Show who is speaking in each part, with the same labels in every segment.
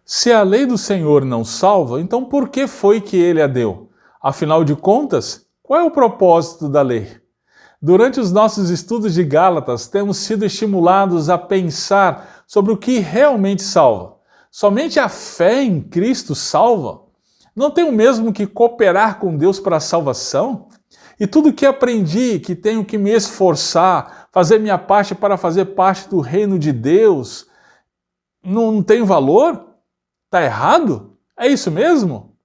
Speaker 1: Se a lei do Senhor não salva, então por que foi que ele a deu? Afinal de contas, qual é o propósito da lei? Durante os nossos estudos de Gálatas, temos sido estimulados a pensar sobre o que realmente salva. Somente a fé em Cristo salva? Não tenho mesmo que cooperar com Deus para a salvação? E tudo que aprendi, que tenho que me esforçar, fazer minha parte para fazer parte do reino de Deus, não tem valor? Está errado? É isso mesmo?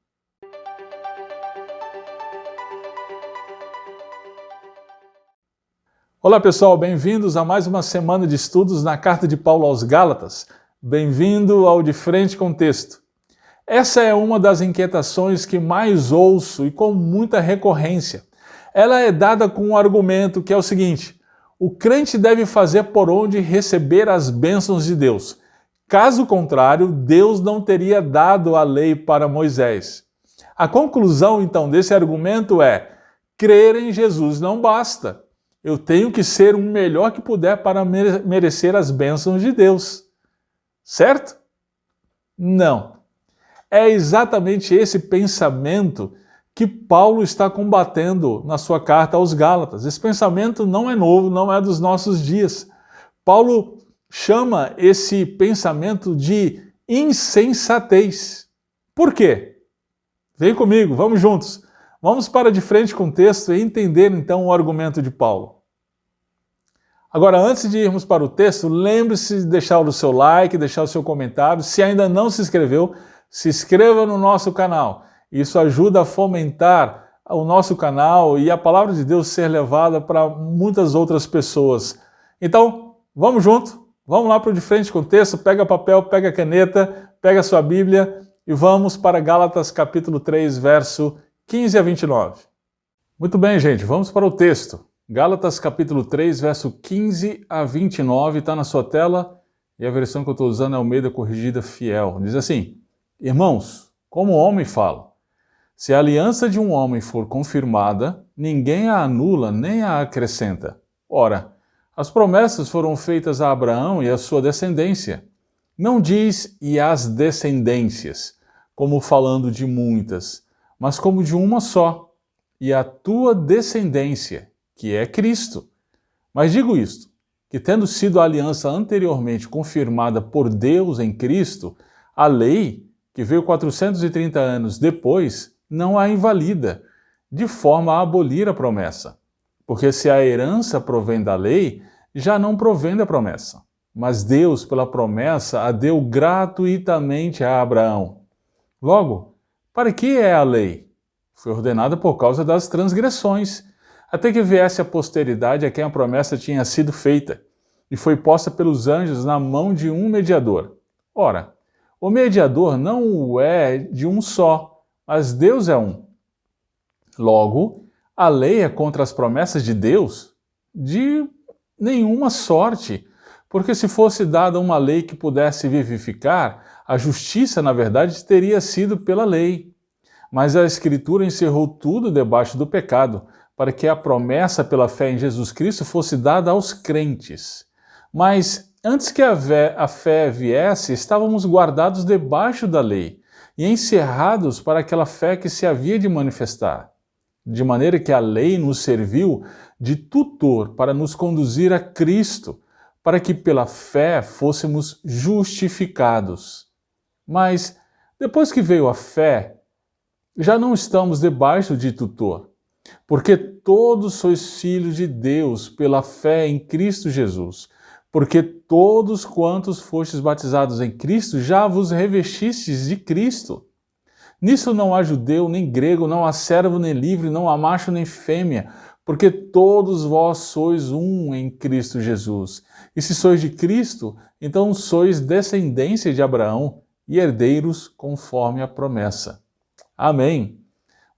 Speaker 1: Olá pessoal, bem-vindos a mais uma semana de estudos na Carta de Paulo aos Gálatas. Bem-vindo ao De Frente com Texto. Essa é uma das inquietações que mais ouço e com muita recorrência. Ela é dada com um argumento que é o seguinte: o crente deve fazer por onde receber as bênçãos de Deus. Caso contrário, Deus não teria dado a lei para Moisés. A conclusão, então, desse argumento é: crer em Jesus não basta. Eu tenho que ser o melhor que puder para merecer as bênçãos de Deus. Certo? Não. É exatamente esse pensamento que Paulo está combatendo na sua carta aos Gálatas. Esse pensamento não é novo, não é dos nossos dias. Paulo chama esse pensamento de insensatez. Por quê? Vem comigo, vamos juntos. Vamos para de frente com o texto e entender então o argumento de Paulo. Agora, antes de irmos para o texto, lembre-se de deixar o seu like, deixar o seu comentário. Se ainda não se inscreveu, se inscreva no nosso canal. Isso ajuda a fomentar o nosso canal e a palavra de Deus ser levada para muitas outras pessoas. Então, vamos junto, vamos lá para o De Frente com o texto, pega papel, pega caneta, pega sua Bíblia e vamos para Gálatas capítulo 3, verso 15 a 29. Muito bem, gente, vamos para o texto. Gálatas capítulo 3, verso 15 a 29, está na sua tela e a versão que eu estou usando é Almeida Corrigida Fiel. Diz assim: irmãos, como o homem fala, se a aliança de um homem for confirmada, ninguém a anula nem a acrescenta. Ora, as promessas foram feitas a Abraão e à sua descendência. Não diz e as descendências, como falando de muitas, mas como de uma só, e a tua descendência, que é Cristo. Mas digo isto, que tendo sido a aliança anteriormente confirmada por Deus em Cristo, a lei, que veio 430 anos depois, não a invalida, de forma a abolir a promessa. Porque se a herança provém da lei, já não provém da promessa. Mas Deus, pela promessa, a deu gratuitamente a Abraão. Logo, para que é a lei? Foi ordenada por causa das transgressões, até que viesse a posteridade a quem a promessa tinha sido feita, e foi posta pelos anjos na mão de um mediador. Ora, o mediador não o é de um só, mas Deus é um. Logo, a lei é contra as promessas de Deus? De nenhuma sorte, porque se fosse dada uma lei que pudesse vivificar, a justiça, na verdade, teria sido pela lei. Mas a Escritura encerrou tudo debaixo do pecado, para que a promessa pela fé em Jesus Cristo fosse dada aos crentes. Mas antes que a fé viesse, estávamos guardados debaixo da lei e encerrados para aquela fé que se havia de manifestar. De maneira que a lei nos serviu de tutor para nos conduzir a Cristo, para que pela fé fôssemos justificados. Mas depois que veio a fé, já não estamos debaixo de tutor. Porque todos sois filhos de Deus pela fé em Cristo Jesus. Porque todos quantos fostes batizados em Cristo, já vos revestistes de Cristo. Nisso não há judeu nem grego, não há servo nem livre, não há macho nem fêmea, porque todos vós sois um em Cristo Jesus. E se sois de Cristo, então sois descendência de Abraão e herdeiros conforme a promessa. Amém.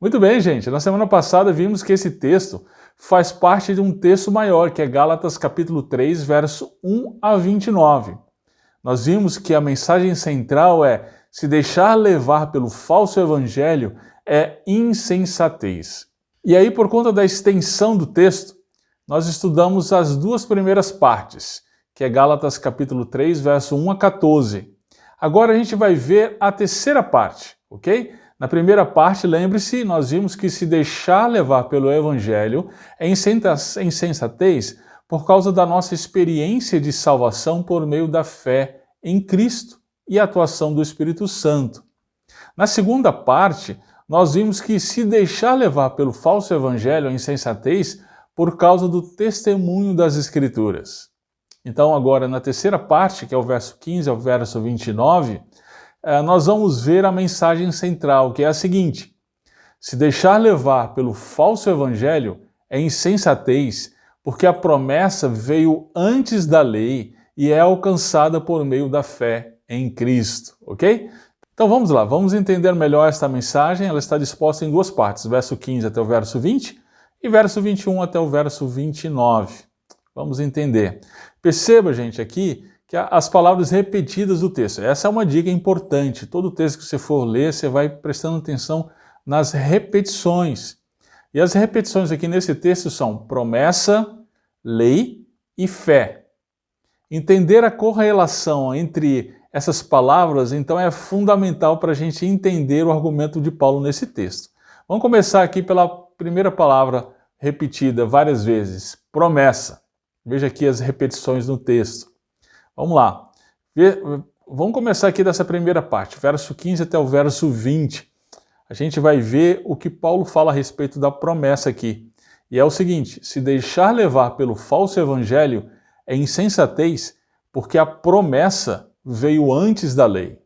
Speaker 1: Muito bem, gente. Na semana passada vimos que esse texto faz parte de um texto maior, que é Gálatas capítulo 3, verso 1 a 29. Nós vimos que a mensagem central é: se deixar levar pelo falso evangelho é insensatez. E aí, por conta da extensão do texto, nós estudamos as duas primeiras partes, que é Gálatas capítulo 3, verso 1 a 14. Agora a gente vai ver a terceira parte, ok? Na primeira parte, lembre-se, nós vimos que se deixar levar pelo Evangelho é insensatez por causa da nossa experiência de salvação por meio da fé em Cristo e a atuação do Espírito Santo. Na segunda parte, nós vimos que se deixar levar pelo falso evangelho é insensatez por causa do testemunho das Escrituras. Então agora na terceira parte, que é o verso 15 ao verso 29, nós vamos ver a mensagem central, que é a seguinte: se deixar levar pelo falso evangelho é insensatez, porque a promessa veio antes da lei e é alcançada por meio da fé em Cristo, ok? Então vamos lá, vamos entender melhor esta mensagem. Ela está disposta em duas partes, verso 15 até o verso 20 e verso 21 até o verso 29. Vamos entender. Perceba, gente, aqui que as palavras repetidas do texto. Essa é uma dica importante. Todo texto que você for ler, você vai prestando atenção nas repetições. E as repetições aqui nesse texto são promessa, lei e fé. Entender a correlação entre essas palavras, então, é fundamental para a gente entender o argumento de Paulo nesse texto. Vamos começar aqui pela primeira palavra repetida várias vezes, promessa. Veja aqui as repetições no texto. Vamos lá. Vamos começar aqui dessa primeira parte, verso 15 até o verso 20. A gente vai ver o que Paulo fala a respeito da promessa aqui. E é o seguinte: se deixar levar pelo falso evangelho é insensatez, porque a promessa veio antes da lei.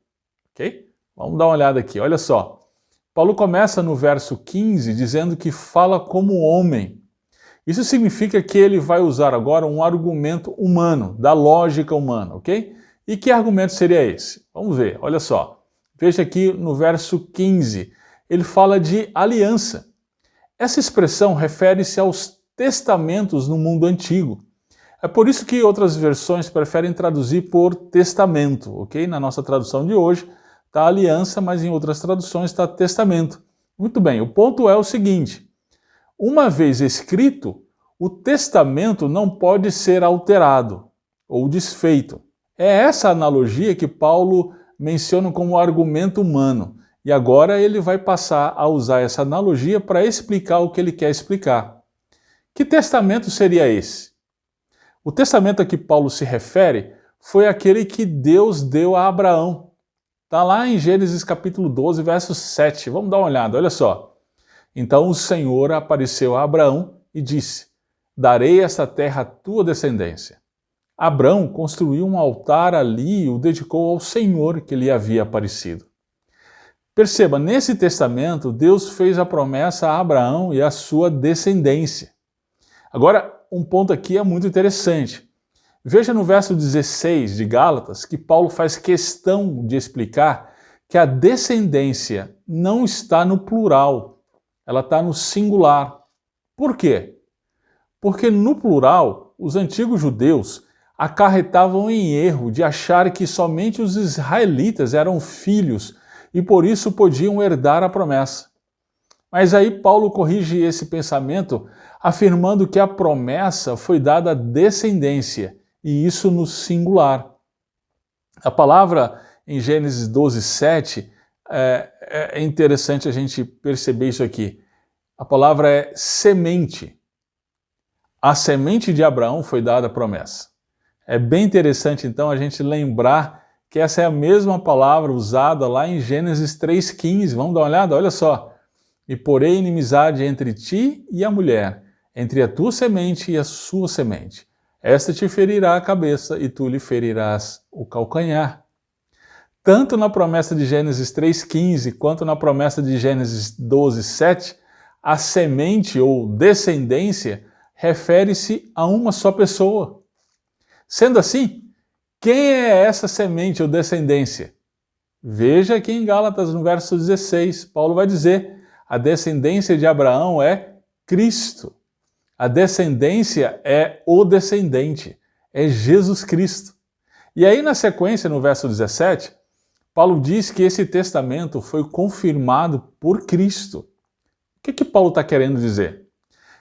Speaker 1: Ok? Vamos dar uma olhada aqui, olha só. Paulo começa no verso 15 dizendo que fala como homem. Isso significa que ele vai usar agora um argumento humano, da lógica humana, ok? E que argumento seria esse? Vamos ver, olha só. Veja aqui no verso 15, ele fala de aliança. Essa expressão refere-se aos testamentos no mundo antigo. É por isso que outras versões preferem traduzir por testamento, ok? Na nossa tradução de hoje está aliança, mas em outras traduções está testamento. Muito bem, o ponto é o seguinte: uma vez escrito, o testamento não pode ser alterado ou desfeito. É essa analogia que Paulo menciona como argumento humano. E agora ele vai passar a usar essa analogia para explicar o que ele quer explicar. Que testamento seria esse? O testamento a que Paulo se refere foi aquele que Deus deu a Abraão. Está lá em Gênesis capítulo 12, verso 7. Vamos dar uma olhada, olha só. Então o Senhor apareceu a Abraão e disse: darei esta terra à tua descendência. Abraão construiu um altar ali e o dedicou ao Senhor que lhe havia aparecido. Perceba, nesse testamento, Deus fez a promessa a Abraão e à sua descendência. Agora, um ponto aqui é muito interessante. Veja no verso 16 de Gálatas que Paulo faz questão de explicar que a descendência não está no plural, ela está no singular. Por quê? Porque no plural, os antigos judeus acarretavam em erro de achar que somente os israelitas eram filhos e por isso podiam herdar a promessa. Mas aí Paulo corrige esse pensamento afirmando que a promessa foi dada à descendência, e isso no singular. A palavra em Gênesis 12, 7, é interessante a gente perceber isso aqui. A palavra é semente. A semente de Abraão foi dada a promessa. É bem interessante então a gente lembrar que essa é a mesma palavra usada lá em Gênesis 3,15. Vamos dar uma olhada? Olha só. E porei inimizade entre ti e a mulher, entre a tua semente e a sua semente. Esta te ferirá a cabeça e tu lhe ferirás o calcanhar. Tanto na promessa de Gênesis 3,15 quanto na promessa de Gênesis 12,7, a semente ou descendência refere-se a uma só pessoa. Sendo assim, quem é essa semente ou descendência? Veja aqui em Gálatas, no verso 16, Paulo vai dizer: a descendência de Abraão é Cristo. A descendência é o descendente, é Jesus Cristo. E aí na sequência, no verso 17, Paulo diz que esse testamento foi confirmado por Cristo. O que Paulo está querendo dizer?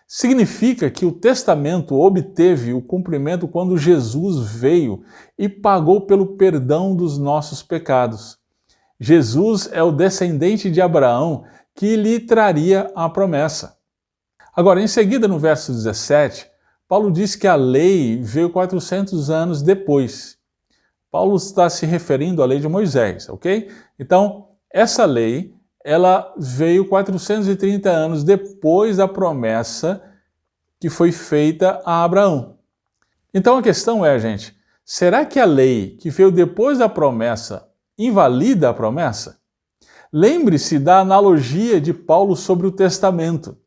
Speaker 1: Significa que o testamento obteve o cumprimento quando Jesus veio e pagou pelo perdão dos nossos pecados. Jesus é o descendente de Abraão que lhe traria a promessa. Agora, em seguida, no verso 17, Paulo diz que a lei veio 400 anos depois. Paulo está se referindo à lei de Moisés, ok? Então, essa lei, ela veio 430 anos depois da promessa que foi feita a Abraão. Então a questão é, gente, será que a lei que veio depois da promessa invalida a promessa? Lembre-se da analogia de Paulo sobre o testamento.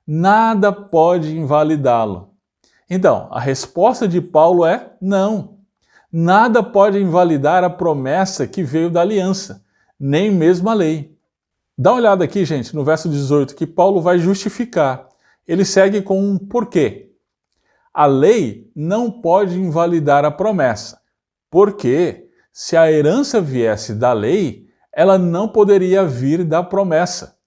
Speaker 1: Nada pode invalidá-lo. Então, a resposta de Paulo é não. Nada pode invalidar a promessa que veio da aliança, nem mesmo a lei. Dá uma olhada aqui, gente, no verso 18, que Paulo vai justificar. Ele segue com um porquê. A lei não pode invalidar a promessa, porque se a herança viesse da lei, ela não poderia vir da promessa.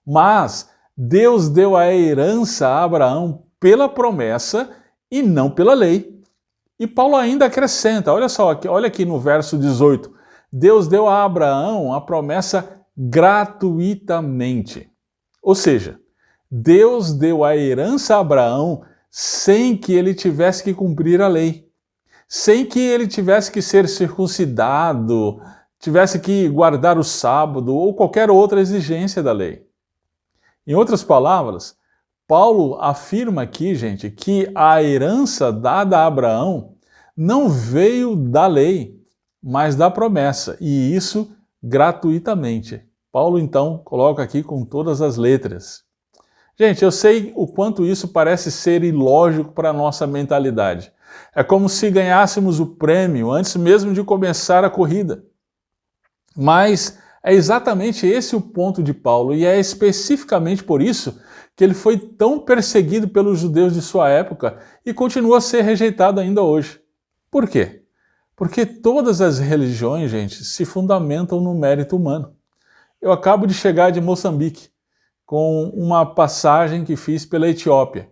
Speaker 1: Mas Deus deu a herança a Abraão pela promessa e não pela lei. E Paulo ainda acrescenta, olha só, olha aqui no verso 18, Deus deu a Abraão a promessa gratuitamente. Ou seja, Deus deu a herança a Abraão sem que ele tivesse que cumprir a lei, sem que ele tivesse que ser circuncidado, tivesse que guardar o sábado ou qualquer outra exigência da lei. Em outras palavras, Paulo afirma aqui, gente, que a herança dada a Abraão não veio da lei, mas da promessa, e isso gratuitamente. Paulo, então, coloca aqui com todas as letras. Gente, eu sei o quanto isso parece ser ilógico para a nossa mentalidade. É como se ganhássemos o prêmio antes mesmo de começar a corrida. Mas é exatamente esse o ponto de Paulo, e é especificamente por isso que ele foi tão perseguido pelos judeus de sua época e continua a ser rejeitado ainda hoje. Por quê? Porque todas as religiões, gente, se fundamentam no mérito humano. Eu acabo de chegar de Moçambique, com uma passagem que fiz pela Etiópia.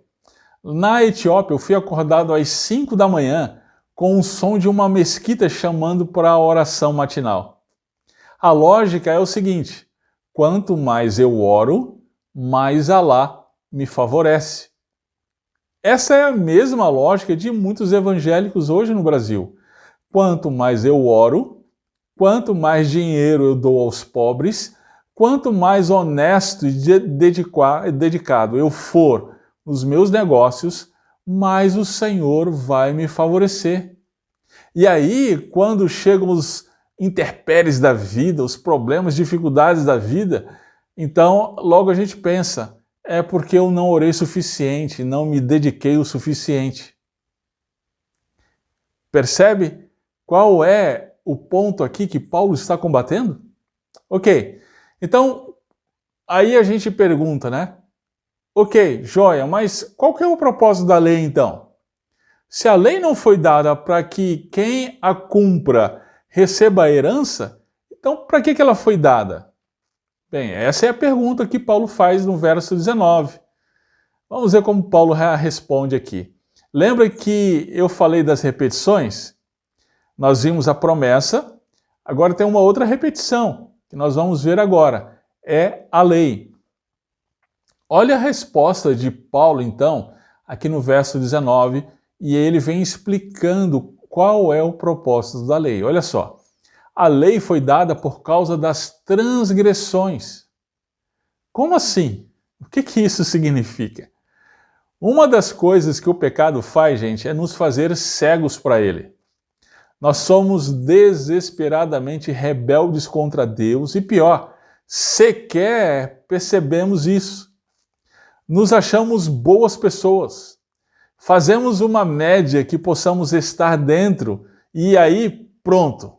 Speaker 1: Na Etiópia, eu fui acordado às 5 da manhã com o som de uma mesquita chamando para a oração matinal. A lógica é o seguinte: quanto mais eu oro, mais Alá me favorece. Essa é a mesma lógica de muitos evangélicos hoje no Brasil. Quanto mais eu oro, quanto mais dinheiro eu dou aos pobres, quanto mais honesto e dedicado eu for nos meus negócios, mais o Senhor vai me favorecer. E aí, quando chegam os intempéries da vida, os problemas, dificuldades da vida, então logo a gente pensa, é porque eu não orei o suficiente, não me dediquei o suficiente. Percebe qual é o ponto aqui que Paulo está combatendo? Ok, então aí a gente pergunta, né? Ok, joia, mas qual que é o propósito da lei então? Se a lei não foi dada para que quem a cumpra receba a herança, então para que ela foi dada? Bem, essa é a pergunta que Paulo faz no verso 19. Vamos ver como Paulo responde aqui. Lembra que eu falei das repetições? Nós vimos a promessa, agora tem uma outra repetição, que nós vamos ver agora. É a lei. Olha a resposta de Paulo, então, aqui no verso 19, e ele vem explicando qual é o propósito da lei. Olha só. A lei foi dada por causa das transgressões. Como assim? O que isso significa? Uma das coisas que o pecado faz, gente, é nos fazer cegos para ele. Nós somos desesperadamente rebeldes contra Deus e pior, sequer percebemos isso. Nos achamos boas pessoas. Fazemos uma média que possamos estar dentro e aí pronto.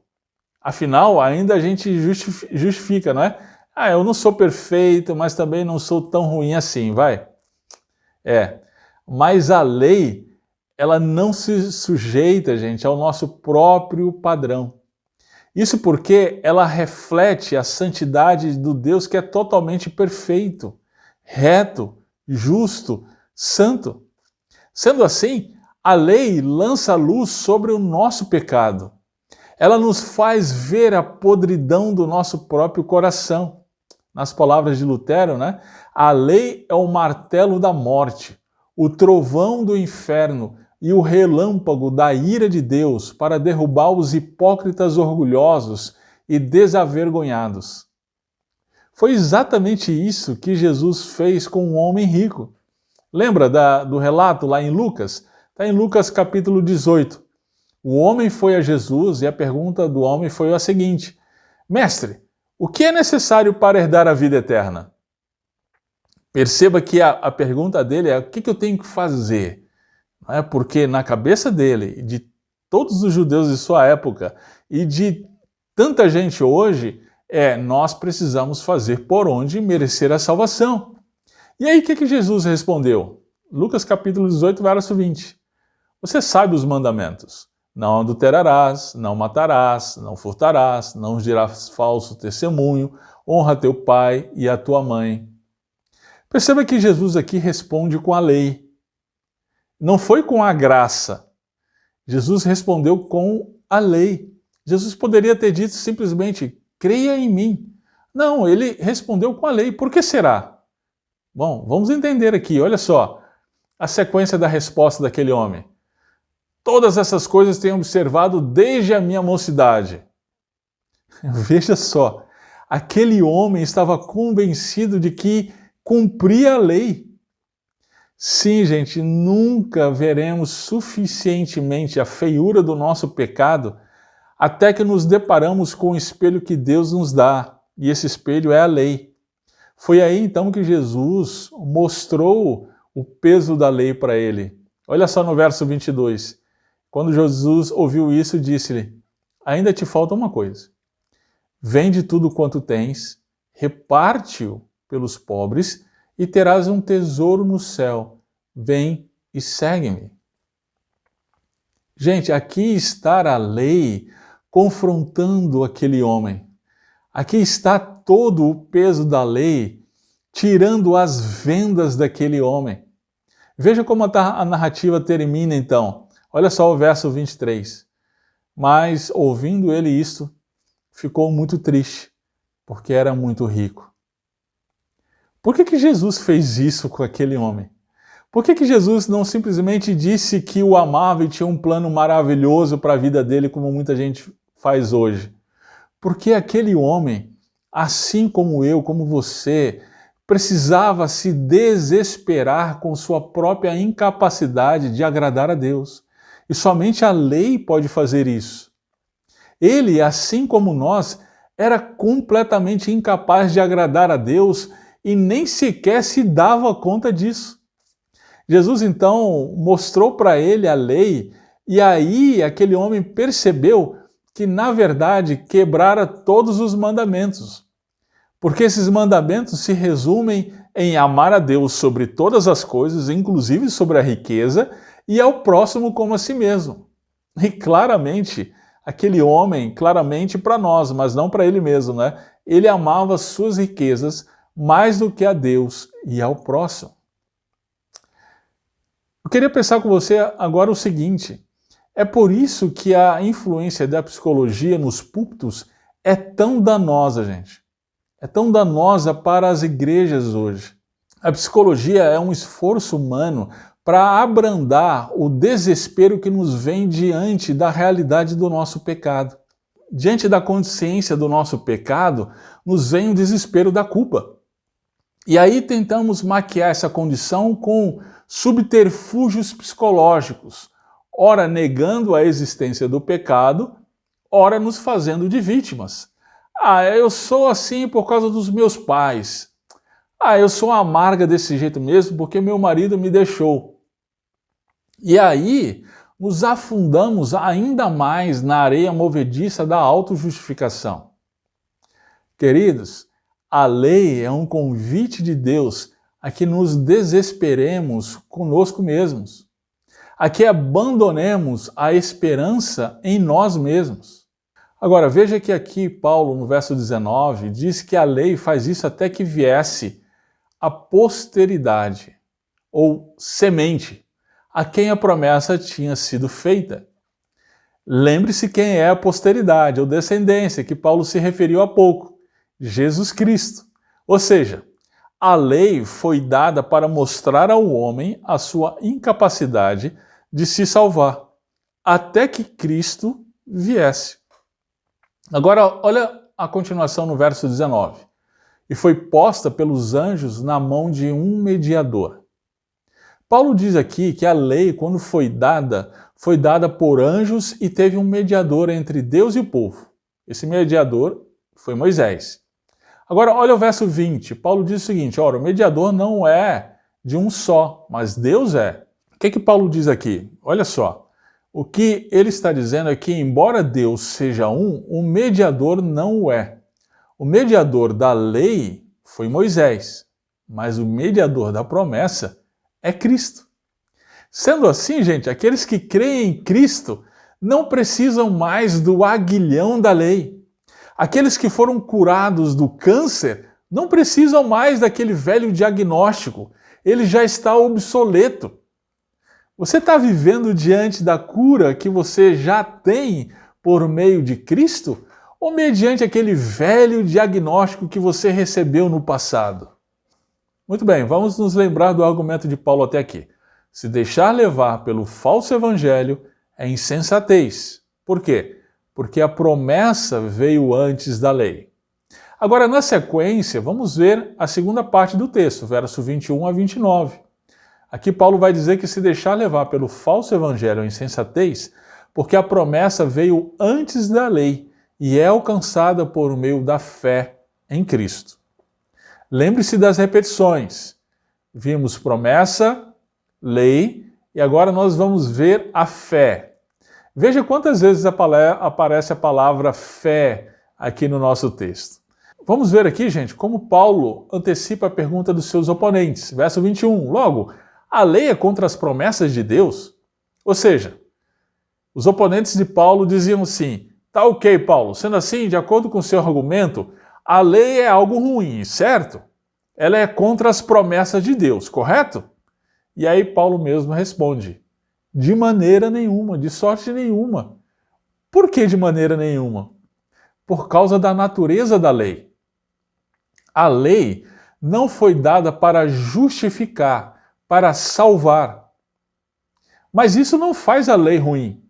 Speaker 1: Afinal, ainda a gente justifica, não é? Ah, eu não sou perfeito, mas também não sou tão ruim assim, vai? Mas a lei, ela não se sujeita, gente, ao nosso próprio padrão. Isso porque ela reflete a santidade do Deus que é totalmente perfeito, reto, justo, santo. Sendo assim, a lei lança luz sobre o nosso pecado. Ela nos faz ver a podridão do nosso próprio coração. Nas palavras de Lutero, né? A lei é o martelo da morte, o trovão do inferno e o relâmpago da ira de Deus para derrubar os hipócritas orgulhosos e desavergonhados. Foi exatamente isso que Jesus fez com um homem rico. Lembra do relato lá em Lucas? Está em Lucas capítulo 18. O homem foi a Jesus e a pergunta do homem foi a seguinte: Mestre, o que é necessário para herdar a vida eterna? Perceba que a pergunta dele é: o que eu tenho que fazer? Não é? Porque na cabeça dele, de todos os judeus de sua época e de tanta gente hoje, nós precisamos fazer por onde merecer a salvação. E aí o que Jesus respondeu? Lucas capítulo 18, verso 20. Você sabe os mandamentos. Não adulterarás, não matarás, não furtarás, não dirás falso testemunho, honra teu pai e a tua mãe. Perceba que Jesus aqui responde com a lei. Não foi com a graça. Jesus respondeu com a lei. Jesus poderia ter dito simplesmente, creia em mim. Não, ele respondeu com a lei. Por que será? Bom, vamos entender aqui, olha só, a sequência da resposta daquele homem. Todas essas coisas tenho observado desde a minha mocidade. Veja só, aquele homem estava convencido de que cumpria a lei. Sim, gente, nunca veremos suficientemente a feiura do nosso pecado até que nos deparamos com o espelho que Deus nos dá, e esse espelho é a lei. Foi aí então que Jesus mostrou o peso da lei para ele. Olha só no verso 22. Quando Jesus ouviu isso, disse-lhe: ainda te falta uma coisa. Vende tudo quanto tens, reparte-o pelos pobres e terás um tesouro no céu. Vem e segue-me. Gente, aqui está a lei confrontando aquele homem. Aqui está todo o peso da lei tirando as vendas daquele homem. Veja como a narrativa termina então. Olha só o verso 23. Mas, ouvindo ele isto, ficou muito triste, porque era muito rico. Por que Jesus fez isso com aquele homem? Por que Jesus não simplesmente disse que o amava e tinha um plano maravilhoso para a vida dele, como muita gente faz hoje? Porque aquele homem, assim como eu, como você, precisava se desesperar com sua própria incapacidade de agradar a Deus. E somente a lei pode fazer isso. Ele, assim como nós, era completamente incapaz de agradar a Deus e nem sequer se dava conta disso. Jesus então mostrou para ele a lei e aí aquele homem percebeu que, na verdade, quebrara todos os mandamentos. Porque esses mandamentos se resumem em amar a Deus sobre todas as coisas, inclusive sobre a riqueza, e ao próximo como a si mesmo. E claramente, aquele homem, claramente para nós, mas não para ele mesmo, né? Ele amava suas riquezas mais do que a Deus e ao próximo. Eu queria pensar com você agora o seguinte: é por isso que a influência da psicologia nos púlpitos é tão danosa, gente. É tão danosa para as igrejas hoje. A psicologia é um esforço humano para abrandar o desespero que nos vem diante da realidade do nosso pecado. Diante da consciência do nosso pecado, nos vem o desespero da culpa. E aí tentamos maquiar essa condição com subterfúgios psicológicos, ora negando a existência do pecado, ora nos fazendo de vítimas. Eu sou assim por causa dos meus pais. Eu sou amarga desse jeito mesmo porque meu marido me deixou. E aí nos afundamos ainda mais na areia movediça da autojustificação. Queridos, a lei é um convite de Deus a que nos desesperemos conosco mesmos, a que abandonemos a esperança em nós mesmos. Agora, veja que aqui Paulo, no verso 19, diz que a lei faz isso até que viesse a posteridade. ou semente, a quem a promessa tinha sido feita. Lembre-se quem é a posteridade ou descendência que Paulo se referiu há pouco: Jesus Cristo. Ou seja, a lei foi dada para mostrar ao homem a sua incapacidade de se salvar, até que Cristo viesse. Agora, olha a continuação no verso 19. E foi posta pelos anjos na mão de um mediador. Paulo diz aqui que a lei, quando foi dada por anjos e teve um mediador entre Deus e o povo. Esse mediador foi Moisés. Agora, olha o verso 20. Paulo diz o seguinte: ora, o mediador não é de um só, mas Deus é. O que Paulo diz aqui? Olha só. O que ele está dizendo é que, embora Deus seja um, o mediador não o é. O mediador da lei foi Moisés, mas o mediador da promessa é Cristo. Sendo assim, gente, aqueles que creem em Cristo não precisam mais do aguilhão da lei. Aqueles que foram curados do câncer não precisam mais daquele velho diagnóstico. Ele já está obsoleto. Você está vivendo diante da cura que você já tem por meio de Cristo? Ou mediante aquele velho diagnóstico que você recebeu no passado? Muito bem, vamos nos lembrar do argumento de Paulo até aqui. Se deixar levar pelo falso evangelho é insensatez. Por quê? Porque a promessa veio antes da lei. Agora, na sequência, vamos ver a segunda parte do texto, verso 21 a 29. Aqui Paulo vai dizer que se deixar levar pelo falso evangelho é insensatez, porque a promessa veio antes da lei e é alcançada por meio da fé em Cristo. Lembre-se das repetições. Vimos promessa, lei, e agora nós vamos ver a fé. Veja quantas vezes aparece a palavra fé aqui no nosso texto. Vamos ver aqui, gente, como Paulo antecipa a pergunta dos seus oponentes. Verso 21. Logo, a lei é contra as promessas de Deus? Ou seja, os oponentes de Paulo diziam assim: tá ok, Paulo, sendo assim, de acordo com o seu argumento, a lei é algo ruim, certo? Ela é contra as promessas de Deus, correto? E aí Paulo mesmo responde: de maneira nenhuma, de sorte nenhuma. Por que de maneira nenhuma? Por causa da natureza da lei. A lei não foi dada para justificar, para salvar. Mas isso não faz a lei ruim.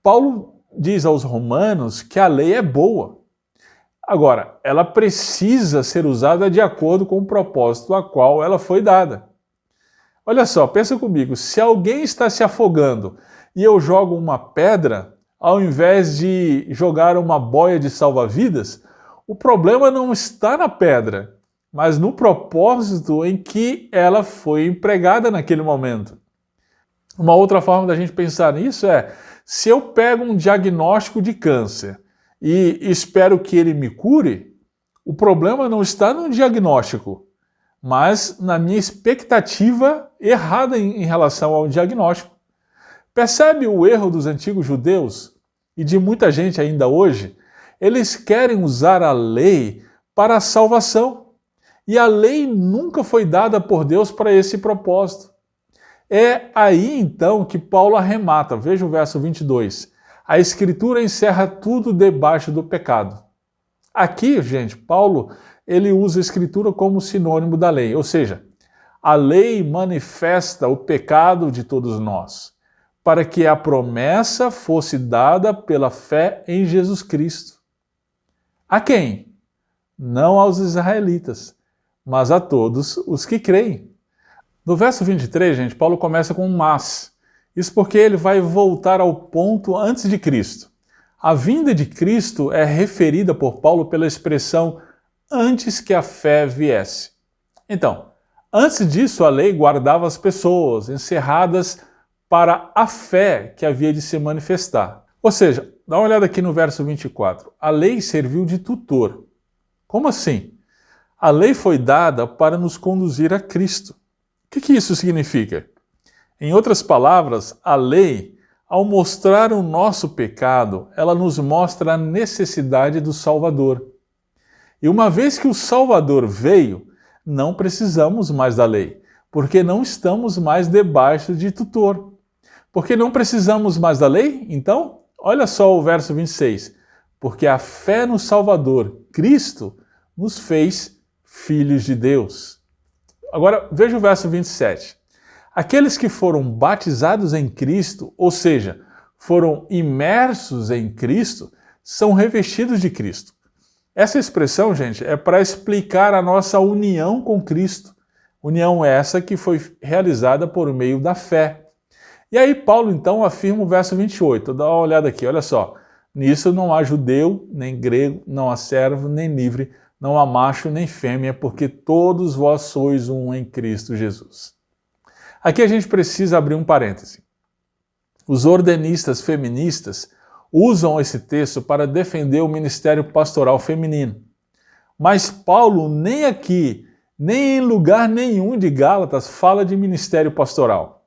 Speaker 1: Paulo diz aos romanos que a lei é boa. Agora, ela precisa ser usada de acordo com o propósito a qual ela foi dada. Olha só, pensa comigo, se alguém está se afogando e eu jogo uma pedra, ao invés de jogar uma boia de salva-vidas, o problema não está na pedra, mas no propósito em que ela foi empregada naquele momento. Uma outra forma da gente pensar nisso é: se eu pego um diagnóstico de câncer e espero que ele me cure, o problema não está no diagnóstico, mas na minha expectativa errada em relação ao diagnóstico. Percebe o erro dos antigos judeus e de muita gente ainda hoje? Eles querem usar a lei para a salvação. E a lei nunca foi dada por Deus para esse propósito. É aí então que Paulo arremata. Veja o verso 22. A Escritura encerra tudo debaixo do pecado. Aqui, gente, Paulo ele usa a Escritura como sinônimo da lei. Ou seja, a lei manifesta o pecado de todos nós, para que a promessa fosse dada pela fé em Jesus Cristo. A quem? Não aos israelitas, mas a todos os que creem. No verso 23, gente, Paulo começa com um mas. Isso porque ele vai voltar ao ponto antes de Cristo. A vinda de Cristo é referida por Paulo pela expressão antes que a fé viesse. Então, antes disso, a lei guardava as pessoas encerradas para a fé que havia de se manifestar. Ou seja, dá uma olhada aqui no verso 24. A lei serviu de tutor. Como assim? A lei foi dada para nos conduzir a Cristo. O que isso significa? Em outras palavras, a lei, ao mostrar o nosso pecado, ela nos mostra a necessidade do Salvador. E uma vez que o Salvador veio, não precisamos mais da lei, porque não estamos mais debaixo de tutor. Porque não precisamos mais da lei? Então, olha só o verso 26. Porque a fé no Salvador, Cristo, nos fez filhos de Deus. Agora, veja o verso 27. Aqueles que foram batizados em Cristo, ou seja, foram imersos em Cristo, são revestidos de Cristo. Essa expressão, gente, é para explicar a nossa união com Cristo. União essa que foi realizada por meio da fé. E aí Paulo, então, afirma o verso 28. Dá uma olhada aqui, olha só. Nisso não há judeu, nem grego, não há servo, nem livre, não há macho, nem fêmea, porque todos vós sois um em Cristo Jesus. Aqui a gente precisa abrir um parêntese. Os ordenistas feministas usam esse texto para defender o ministério pastoral feminino. Mas Paulo nem aqui, nem em lugar nenhum de Gálatas fala de ministério pastoral.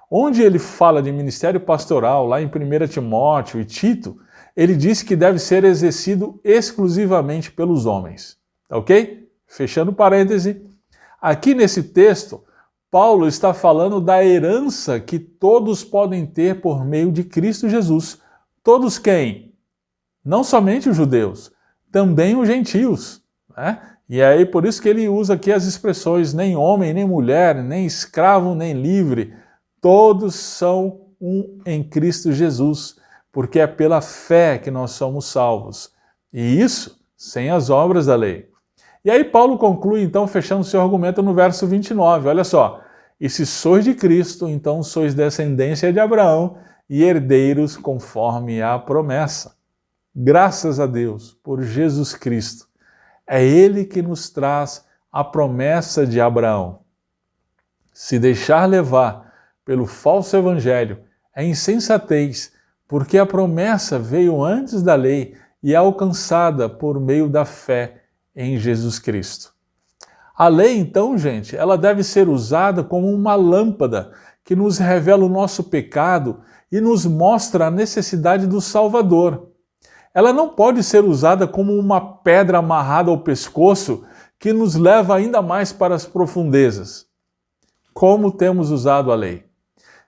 Speaker 1: Onde ele fala de ministério pastoral, lá em 1 Timóteo e Tito, ele diz que deve ser exercido exclusivamente pelos homens. Ok? Fechando parêntese, aqui nesse texto, Paulo está falando da herança que todos podem ter por meio de Cristo Jesus. Todos quem? Não somente os judeus, também os gentios, né? E aí por isso que ele usa aqui as expressões nem homem, nem mulher, nem escravo, nem livre. Todos são um em Cristo Jesus, porque é pela fé que nós somos salvos. E isso sem as obras da lei. E aí Paulo conclui então fechando seu argumento no verso 29, olha só. E se sois de Cristo, então sois descendência de Abraão e herdeiros conforme a promessa. Graças a Deus por Jesus Cristo. É Ele que nos traz a promessa de Abraão. Se deixar levar pelo falso evangelho é insensatez, porque a promessa veio antes da lei e é alcançada por meio da fé em Jesus Cristo. A lei, então, gente, ela deve ser usada como uma lâmpada que nos revela o nosso pecado e nos mostra a necessidade do Salvador. Ela não pode ser usada como uma pedra amarrada ao pescoço que nos leva ainda mais para as profundezas. Como temos usado a lei?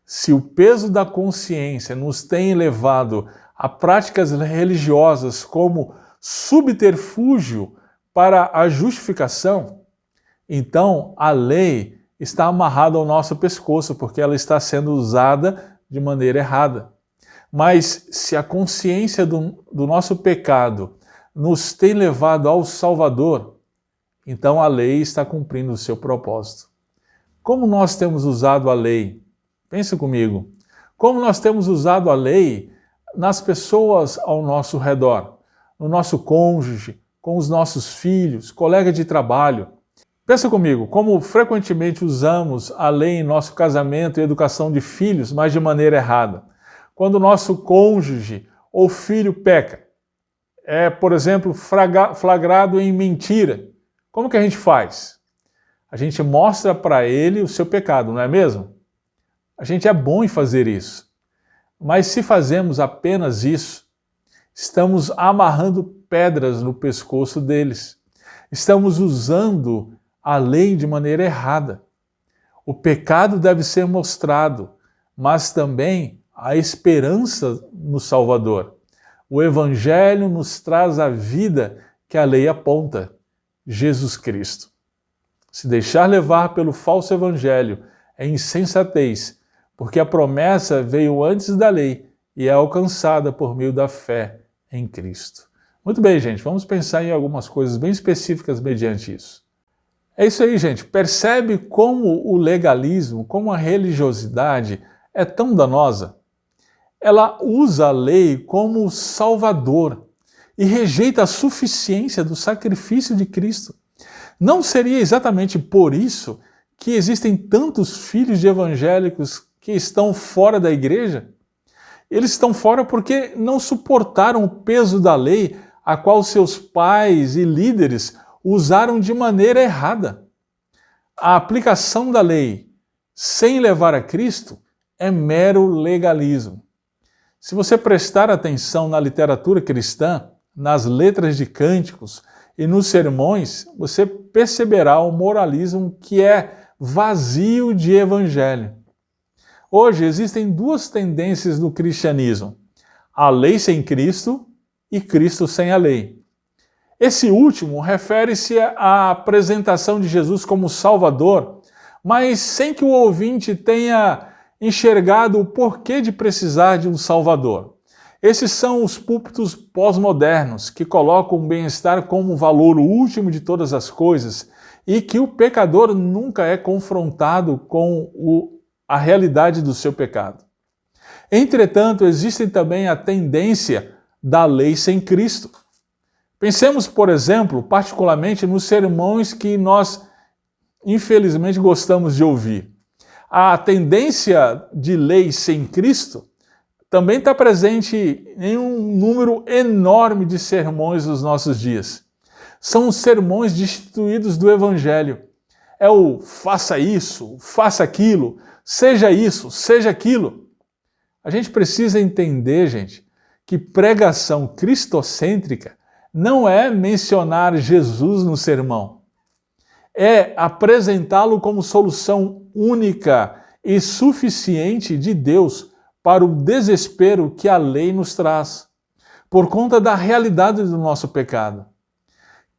Speaker 1: Se o peso da consciência nos tem levado a práticas religiosas como subterfúgio para a justificação, então a lei está amarrada ao nosso pescoço, porque ela está sendo usada de maneira errada. Mas se a consciência do nosso pecado nos tem levado ao Salvador, então a lei está cumprindo o seu propósito. Como nós temos usado a lei? Pense comigo. Como nós temos usado a lei nas pessoas ao nosso redor, no nosso cônjuge, com os nossos filhos, colegas de trabalho. Pensa comigo, como frequentemente usamos a lei em nosso casamento e educação de filhos, mas de maneira errada. Quando o nosso cônjuge ou filho peca, por exemplo, flagrado em mentira, como que a gente faz? A gente mostra para ele o seu pecado, não é mesmo? A gente é bom em fazer isso. Mas se fazemos apenas isso, estamos amarrando pedras no pescoço deles. Estamos usando a lei de maneira errada. O pecado deve ser mostrado, mas também a esperança no Salvador. O Evangelho nos traz a vida que a lei aponta, Jesus Cristo. Se deixar levar pelo falso Evangelho é insensatez, porque a promessa veio antes da lei e é alcançada por meio da fé em Cristo. Muito bem, gente, vamos pensar em algumas coisas bem específicas mediante isso. É isso aí, gente. Percebe como o legalismo, como a religiosidade é tão danosa? Ela usa a lei como salvador e rejeita a suficiência do sacrifício de Cristo. Não seria exatamente por isso que existem tantos filhos de evangélicos que estão fora da igreja? Eles estão fora porque não suportaram o peso da lei a qual seus pais e líderes usaram de maneira errada. A aplicação da lei sem levar a Cristo é mero legalismo. Se você prestar atenção na literatura cristã, nas letras de cânticos e nos sermões, você perceberá o moralismo que é vazio de evangelho. Hoje existem duas tendências no cristianismo: a lei sem Cristo e Cristo sem a lei. Esse último refere-se à apresentação de Jesus como Salvador, mas sem que o ouvinte tenha enxergado o porquê de precisar de um Salvador. Esses são os púlpitos pós-modernos, que colocam o bem-estar como o valor último de todas as coisas e que o pecador nunca é confrontado com a realidade do seu pecado. Entretanto, existe também a tendência da lei sem Cristo. Pensemos, por exemplo, particularmente nos sermões que nós, infelizmente, gostamos de ouvir. A tendência de lei sem Cristo também está presente em um número enorme de sermões dos nossos dias. São os sermões destituídos do Evangelho. É o faça isso, faça aquilo, seja isso, seja aquilo. A gente precisa entender, gente, que pregação cristocêntrica não é mencionar Jesus no sermão. É apresentá-lo como solução única e suficiente de Deus para o desespero que a lei nos traz, por conta da realidade do nosso pecado.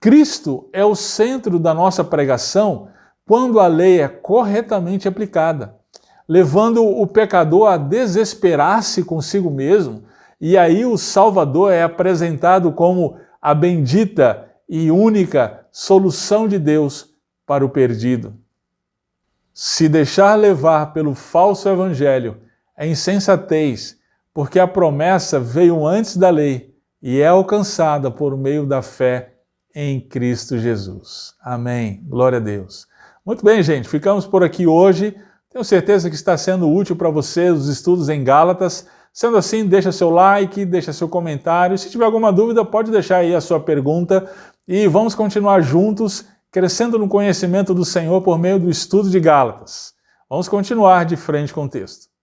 Speaker 1: Cristo é o centro da nossa pregação quando a lei é corretamente aplicada, levando o pecador a desesperar-se consigo mesmo, e aí o Salvador é apresentado como a bendita e única solução de Deus para o perdido. Se deixar levar pelo falso evangelho é insensatez, porque a promessa veio antes da lei e é alcançada por meio da fé em Cristo Jesus. Amém. Glória a Deus. Muito bem, gente, ficamos por aqui hoje. Tenho certeza que está sendo útil para você os estudos em Gálatas. Sendo assim, deixa seu like, deixa seu comentário. Se tiver alguma dúvida, pode deixar aí a sua pergunta. E vamos continuar juntos, crescendo no conhecimento do Senhor por meio do estudo de Gálatas. Vamos continuar de frente com o texto.